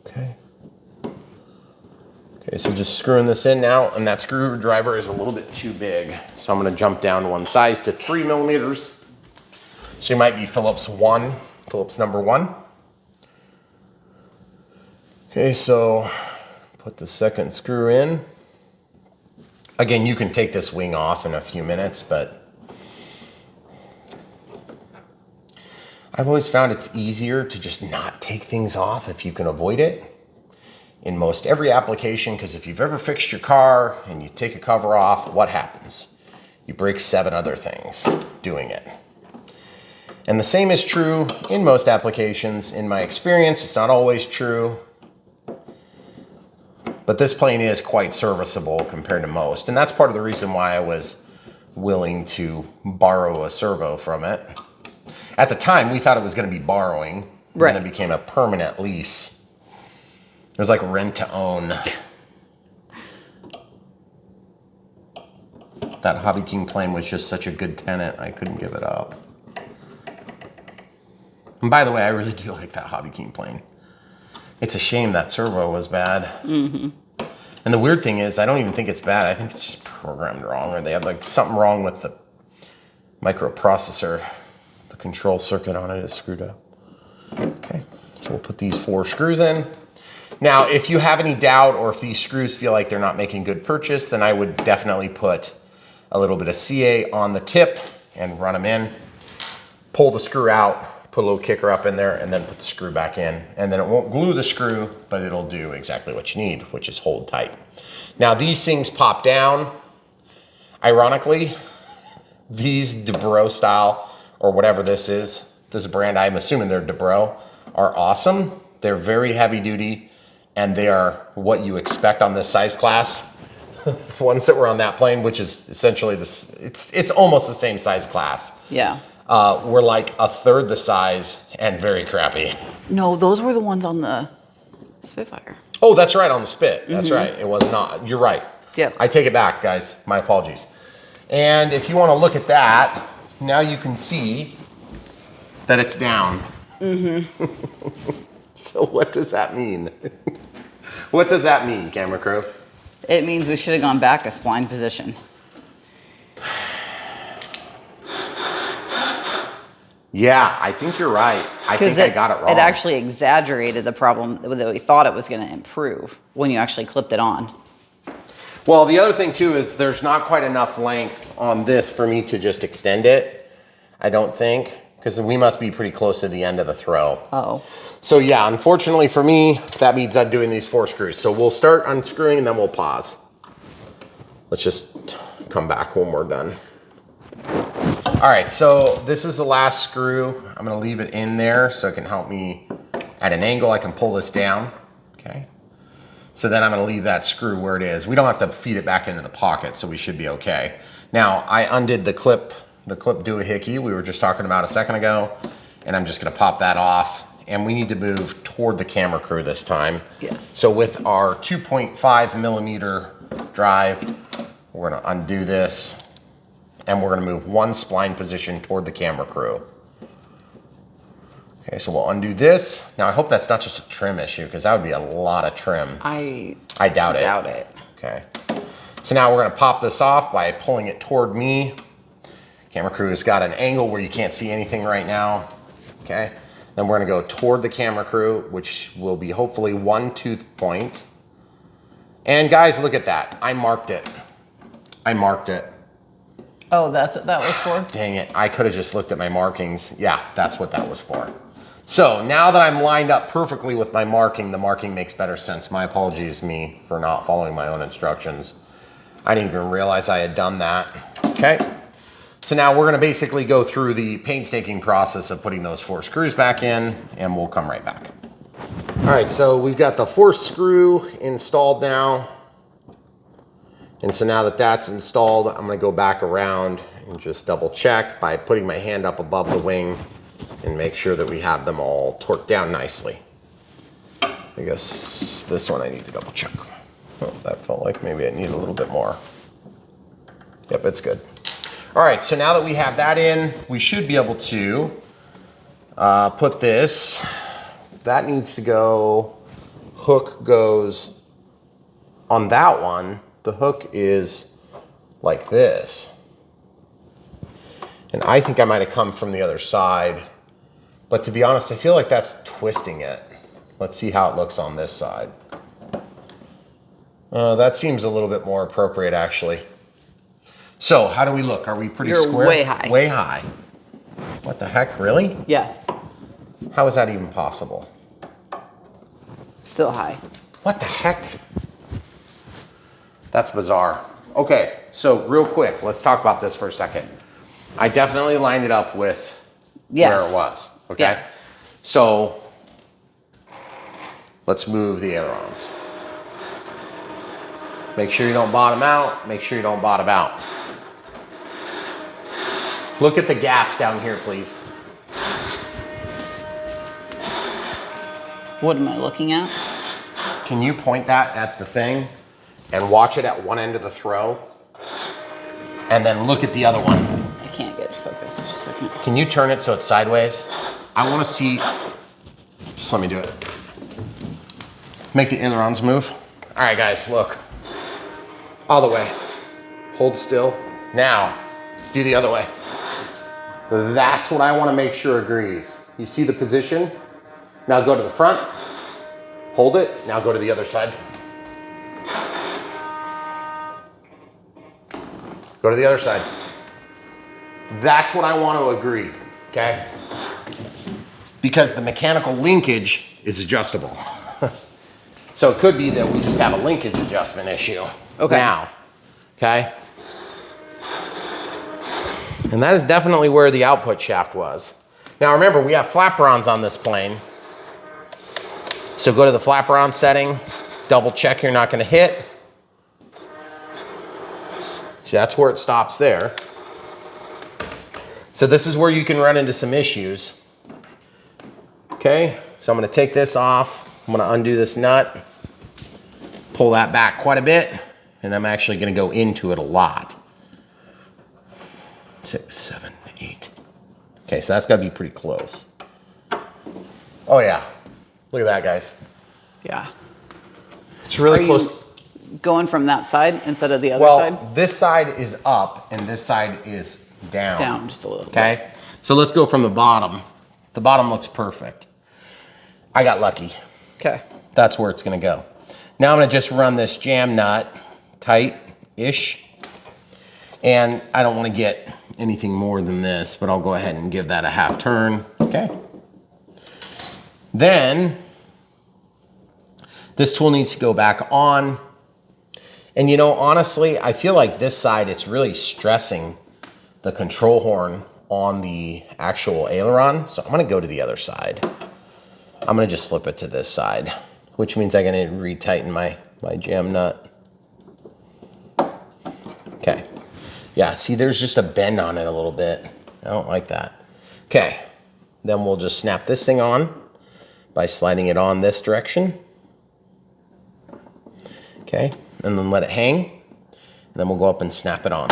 Okay. Okay, so just screwing this in now, and that screwdriver is a little bit too big. So I'm gonna jump down one size to 3 millimeters. So you might be Phillips number 1. Okay, so put the second screw in. Again, you can take this wing off in a few minutes, but I've always found it's easier to just not take things off if you can avoid it in most every application, because if you've ever fixed your car and you take a cover off, what happens? You break 7 other things doing it. And the same is true in most applications. In my experience, it's not always true, but this plane is quite serviceable compared to most. And that's part of the reason why I was willing to borrow a servo from it. At the time, we thought it was going to be borrowing. Right. Then it became a permanent lease. It was like rent to own. That Hobby King plane was just such a good tenant, I couldn't give it up. And by the way, I really do like that Hobby King plane. It's a shame that servo was bad. Mm-hmm. And the weird thing is, I don't even think it's bad. I think it's just programmed wrong, or they have like something wrong with the microprocessor. The control circuit on it is screwed up. Okay, so we'll put these 4 screws in. Now, if you have any doubt, or if these screws feel like they're not making good purchase, then I would definitely put a little bit of CA on the tip and run them in. Pull the screw out, put a little kicker up in there, and then put the screw back in. And then it won't glue the screw, but it'll do exactly what you need, which is hold tight. Now, these things pop down. Ironically, these Debro style, or whatever this is, this brand, I'm assuming they're Debro, are awesome. They're very heavy duty, and they are what you expect on this size class. The ones that were on that plane, which is essentially this, it's almost the same size class. Yeah. Were like a third the size and very crappy. No, those were the ones on the Spitfire. Oh, that's right, on the Spit. That's right. It was not. You're right. Yep. I take it back, guys. My apologies. And if you want to look at that, now you can see that it's down. Mm-hmm. So what does that mean? What does that mean, camera crew? It means we should have gone back a spline position. Yeah, I think you're right. I think I got it wrong. It actually exaggerated the problem that we thought it was going to improve when you actually clipped it on. Well, the other thing too is there's not quite enough length on this for me to just extend it. I don't think, because we must be pretty close to the end of the throw. Oh. So yeah, unfortunately for me, that means I'm doing these 4 screws. So we'll start unscrewing and then we'll pause. Let's just come back when we're done. All right, so this is the last screw. I'm gonna leave it in there so it can help me at an angle. I can pull this down, okay? So then I'm gonna leave that screw where it is. We don't have to feed it back into the pocket, so we should be okay. Now, I undid the clip doohickey we were just talking about a second ago, and I'm just gonna pop that off. And we need to move toward the camera crew this time. Yes. So with our 2.5 millimeter drive, we're gonna undo this, and we're gonna move 1 spline position toward the camera crew. Okay, so we'll undo this. Now I hope that's not just a trim issue, because that would be a lot of trim. I doubt it. Doubt it. Okay. So now we're gonna pop this off by pulling it toward me. Camera crew has got an angle where you can't see anything right now. Okay. Then we're gonna go toward the camera crew, which will be hopefully 1 tooth point. And guys, look at that. I marked it. I marked it. Oh, that's what that was for? Dang it, I could have just looked at my markings. Yeah, that's what that was for. So now that I'm lined up perfectly with my marking, the marking makes better sense. My apologies me for not following my own instructions. I didn't even realize I had done that. Okay, so now we're gonna basically go through the painstaking process of putting those 4 screws back in, and we'll come right back. All right, so we've got the 4th screw installed now. And so now that that's installed, I'm gonna go back around and just double check by putting my hand up above the wing and make sure that we have them all torqued down nicely. I guess this one I need to double check. Oh, that felt like maybe I need a little bit more. Yep, it's good. All right, so now that we have that in, we should be able to put this, that needs to go, hook goes on that one. The hook is like this. And I think I might have come from the other side, but to be honest, I feel like that's twisting it. Let's see how it looks on this side. That seems a little bit more appropriate actually. So how do we look? Are we pretty square? You're way high. Way high. What the heck, really? Yes. How is that even possible? Still high. What the heck? That's bizarre. Okay, so real quick, let's talk about this for a second. I definitely lined it up with where it was, okay? Yeah. So let's move the ailerons. Make sure you don't bottom out, make sure you don't bottom out. Look at the gaps down here, please. What am I looking at? Can you point that at the thing and watch it at one end of the throw? And then look at the other one. I can't get focused. Just a second. Can you turn it so it's sideways? I want to see, just let me do it. Make the ailerons move. All right, guys, look. All the way. Hold still. Now, do the other way. That's what I want to make sure agrees. You see the position? Now go to the front. Hold it. Now go to the other side. Go to the other side. That's what I want to agree, okay? Because the mechanical linkage is adjustable. So it could be that we just have a linkage adjustment issue. Okay. Now, okay? And that is definitely where the output shaft was. Now remember, we have flaperons on this plane. So go to the flaperon setting, double check you're not gonna hit. See, that's where it stops there. So this is where you can run into some issues. Okay, so I'm gonna take this off. I'm gonna undo this nut, pull that back quite a bit, and I'm actually gonna go into it a lot. 6, 7, 8. Okay, so that's gotta be pretty close. Oh yeah, look at that, guys. Yeah. It's really Are close. you going from that side instead of the other Well, side? this side is up and this side is down. Down just a little bit. Okay, so let's go from the bottom. The bottom looks perfect. I got lucky. Okay. That's where it's gonna go. Now I'm gonna just run this jam nut tight-ish. And I don't want to get anything more than this, but I'll go ahead and give that a half turn, okay? Then, this tool needs to go back on. And you know, honestly, I feel like this side, it's really stressing the control horn on the actual aileron. So I'm gonna go to the other side. I'm gonna just flip it to this side, which means I'm gonna retighten my jam nut. Okay. Yeah, see, there's just a bend on it a little bit. I don't like that. Okay, then we'll just snap this thing on by sliding it on this direction. Okay, and then let it hang. And then we'll go up and snap it on.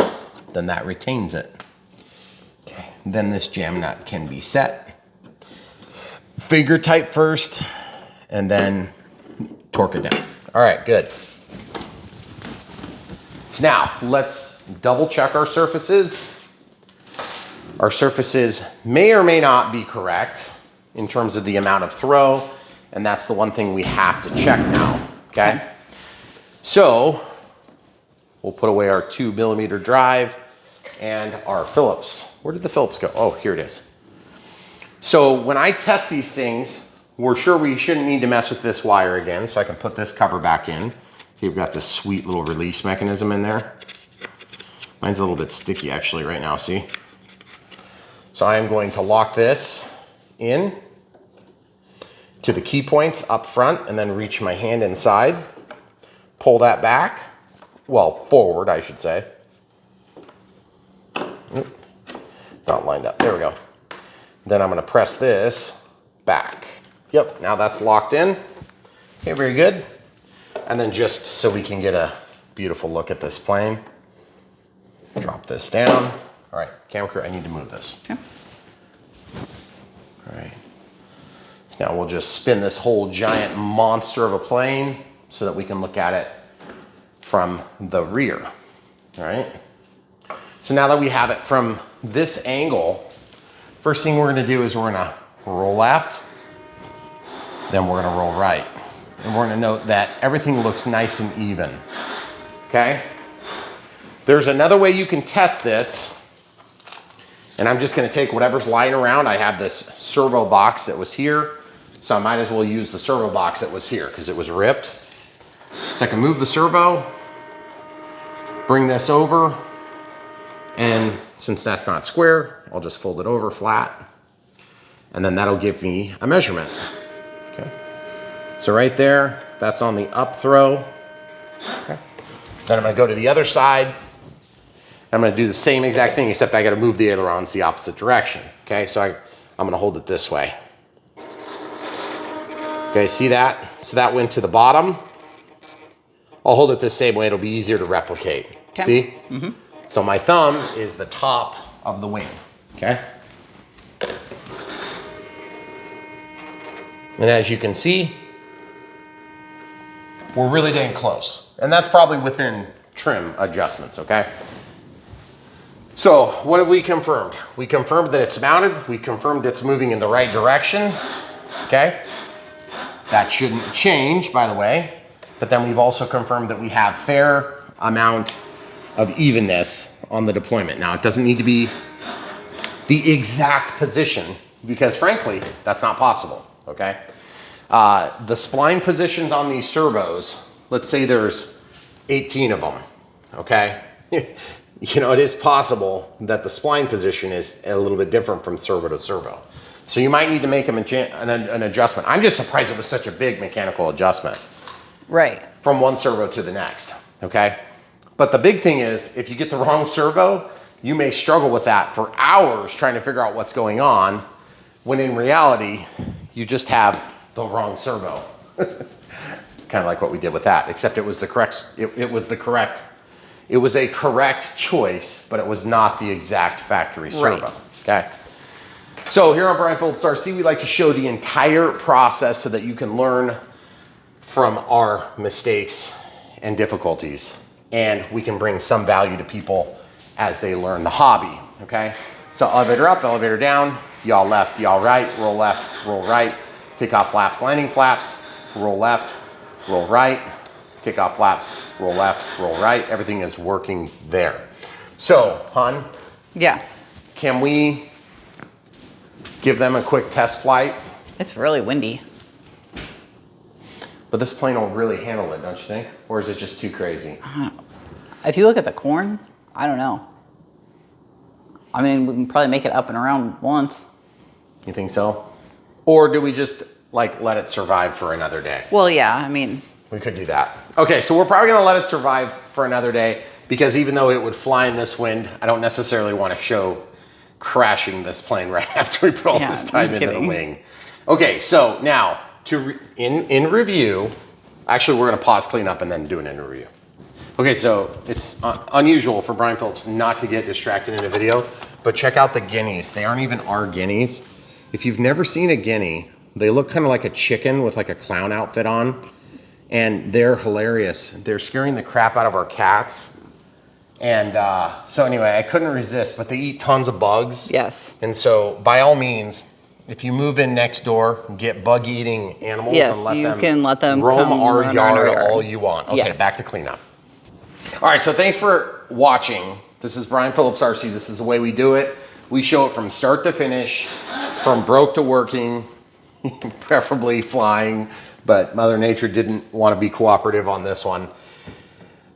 Then that retains it. Okay, then this jam nut can be set. Finger tight first, and then torque it down. All right, good. So now, let's double check our surfaces. Our surfaces may or may not be correct in terms of the amount of throw, and that's the one thing we have to check now, okay? So, we'll put away our 2mm drive and our Phillips. Where did the Phillips go? Oh, here it is. So when I test these things, we're sure we shouldn't need to mess with this wire again, so I can put this cover back in. See, we've got this sweet little release mechanism in there. Mine's a little bit sticky actually right now, see? So I am going to lock this in to the key points up front and then reach my hand inside. Pull that back, well, forward, I should say. Not lined up, there we go. Then I'm gonna press this back. Yep, now that's locked in. Okay, very good. And then just so we can get a beautiful look at this plane, drop this down. All right, camera crew, I need to move this. Okay. All right. So now we'll just spin this whole giant monster of a plane so that we can look at it from the rear. All right. So now that we have it from this angle, first thing we're gonna do is we're gonna roll left, then we're gonna roll right. And we're gonna note that everything looks nice and even, okay? There's another way you can test this, and I'm just gonna take whatever's lying around. I have this servo box that was here, so I might as well use the servo box that was here because it was ripped. So I can move the servo, bring this over, and since that's not square, I'll just fold it over flat, and then that'll give me a measurement, okay? So right there, that's on the up throw. Okay. Then I'm gonna go to the other side. I'm gonna do the same exact thing, except I gotta move the ailerons the opposite direction. Okay, so I'm gonna hold it this way. Okay, see that? So that went to the bottom. I'll hold it the same way, it'll be easier to replicate. Okay. See? Mm-hmm. So my thumb is the top of the wing, okay? And as you can see, we're really dang close. And that's probably within trim adjustments, okay? So what have we confirmed? We confirmed that it's mounted. We confirmed it's moving in the right direction, okay? That shouldn't change, by the way. But then we've also confirmed that we have fair amount of evenness on the deployment. Now, it doesn't need to be the exact position because frankly, that's not possible, okay? The spline positions on these servos, let's say there's 18 of them, okay? You know, it is possible that the spline position is a little bit different from servo to servo. So you might need to make an adjustment. I'm just surprised it was such a big mechanical adjustment. Right. From one servo to the next, okay? But the big thing is, if you get the wrong servo, you may struggle with that for hours trying to figure out what's going on, when in reality, you just have the wrong servo. It's kind of like what we did with that, except it was the correct, it was a correct choice, but it was not the exact factory servo, okay? So here on Brian Phillips RC, we like to show the entire process so that you can learn from our mistakes and difficulties, and we can bring some value to people as they learn the hobby, okay? So elevator up, elevator down, yaw left, yaw right, roll left, roll right, take off flaps, landing flaps, roll left, roll right, take off flaps, roll left, roll right. Everything is working there. So, hon, Yeah. can we give them a quick test flight? It's really windy. But this plane will really handle it, don't you think? Or is it just too crazy? If you look at the corn, I don't know. I mean, we can probably make it up and around once. You think so? Or do we just like let it survive for another day? Well, yeah, I mean. We could do that. Okay, so we're probably gonna let it survive for another day because even though it would fly in this wind, I don't necessarily want to show crashing this plane right after we put all this time into the wing. Okay, so now in review, actually we're gonna pause, clean up, and then do an in review. Okay, so it's unusual for Brian Phillips not to get distracted in a video, but check out the guineas. They aren't even our guineas. If you've never seen a guinea, they look kind of like a chicken with like a clown outfit on, and they're hilarious. They're scaring the crap out of our cats. And so anyway, I couldn't resist, but they eat tons of bugs. Yes. And so by all means, if you move in next door, get bug-eating animals Yes, and you can let them roam come our run yard our yard. all you want. Okay, Yes. back to cleanup. All right, so thanks for watching. This is Brian Phillips RC. This is the way we do it. We show it from start to finish, from broke to working, preferably flying, but Mother Nature didn't want to be cooperative on this one.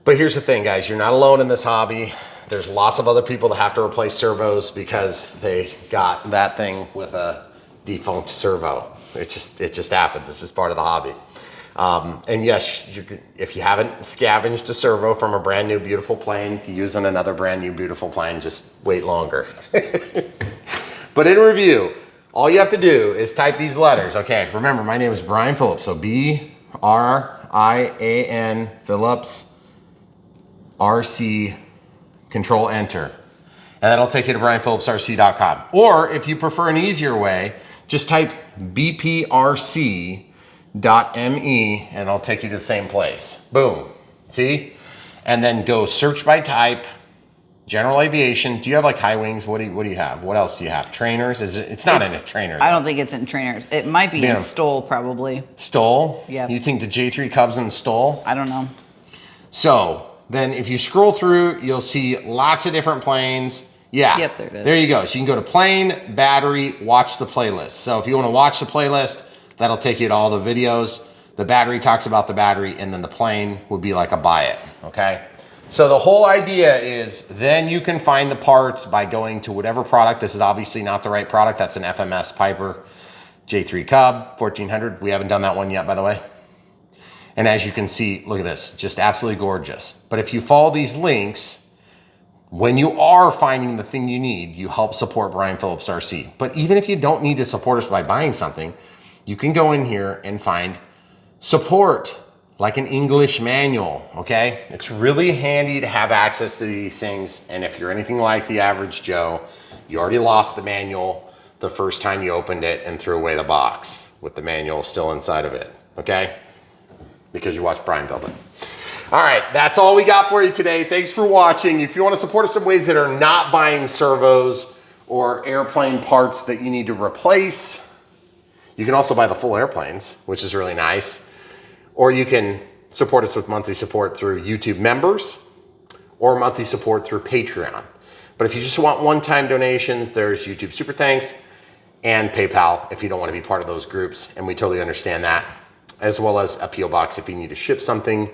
But here's the thing, guys, you're not alone in this hobby. There's lots of other people that have to replace servos because they got that thing with a defunct servo. It just happens. This is part of the hobby. And yes, if you haven't scavenged a servo from a brand new beautiful plane to use on another brand new beautiful plane, just wait longer. But in review, all you have to do is type these letters. Okay, remember, my name is Brian Phillips, so B-R-I-A-N Phillips RC, control enter. And that'll take you to brianphillipsrc.com. Or if you prefer an easier way, just type bprc.me and it'll take you to the same place. Boom, see? And then go search by type, general aviation. Do you have like high wings? What do you have? What else do you have? Trainers? It's not in a trainer. I don't think it's in trainers. It might be in Stoll, probably. Stoll? Yeah. You think the J3 Cubs in Stoll? I don't know. So then if you scroll through, you'll see lots of different planes. Yeah, yep, there it is. There you go. So you can go to plane, battery, watch the playlist. So if you want to watch the playlist, that'll take you to all the videos. The battery talks about the battery, and then the plane would be like a buy it, okay? So the whole idea is then you can find the parts by going to whatever product. This is obviously not the right product. That's an FMS Piper J-3 Cub, 1400. We haven't done that one yet, by the way. And as you can see, look at this, just absolutely gorgeous. But if you follow these links, when you are finding the thing you need, you help support Brian Phillips RC. But even if you don't need to support us by buying something, you can go in here and find support, like an English manual, okay? It's really handy to have access to these things. And if you're anything like the average Joe, you already lost the manual the first time you opened it and threw away the box with the manual still inside of it, okay? Because you watched Brian build it. All right, that's all we got for you today. Thanks for watching. If you want to support us in ways that are not buying servos or airplane parts that you need to replace, you can also buy the full airplanes, which is really nice. Or you can support us with monthly support through YouTube members or monthly support through Patreon. But if you just want one-time donations, there's YouTube Super Thanks and PayPal if you don't want to be part of those groups, and we totally understand that, as well as a P.O. box if you need to ship something.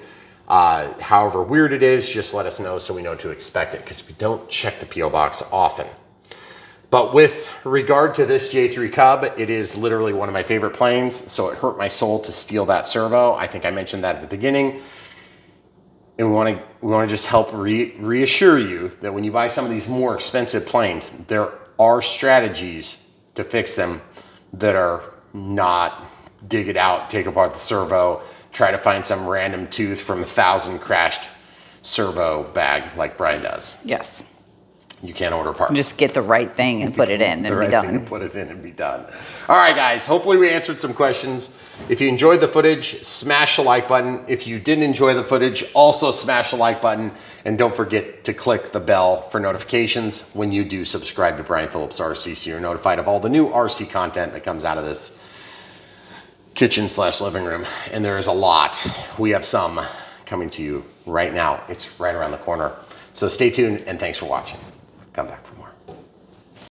However weird it is, just let us know so we know to expect it, because we don't check the P.O. box often. But with regard to this J3 Cub, it is literally one of my favorite planes, so it hurt my soul to steal that servo. I think I mentioned that at the beginning. And we want to just help reassure you that when you buy some of these more expensive planes, there are strategies to fix them that are not dig it out, take apart the servo, try to find some random tooth from 1,000 crashed servo bag like Brian does. Yes. You can't order parts. Just get the right thing and put it in and be done. Put it in and be done. All right, guys. Hopefully we answered some questions. If you enjoyed the footage, smash the like button. If you didn't enjoy the footage, also smash the like button. And don't forget to click the bell for notifications when you do subscribe to Brian Phillips RC, so you're notified of all the new RC content that comes out of this kitchen/living room. And there is a lot. We have some coming to you right now. It's right around the corner. So stay tuned and thanks for watching. Come back for more.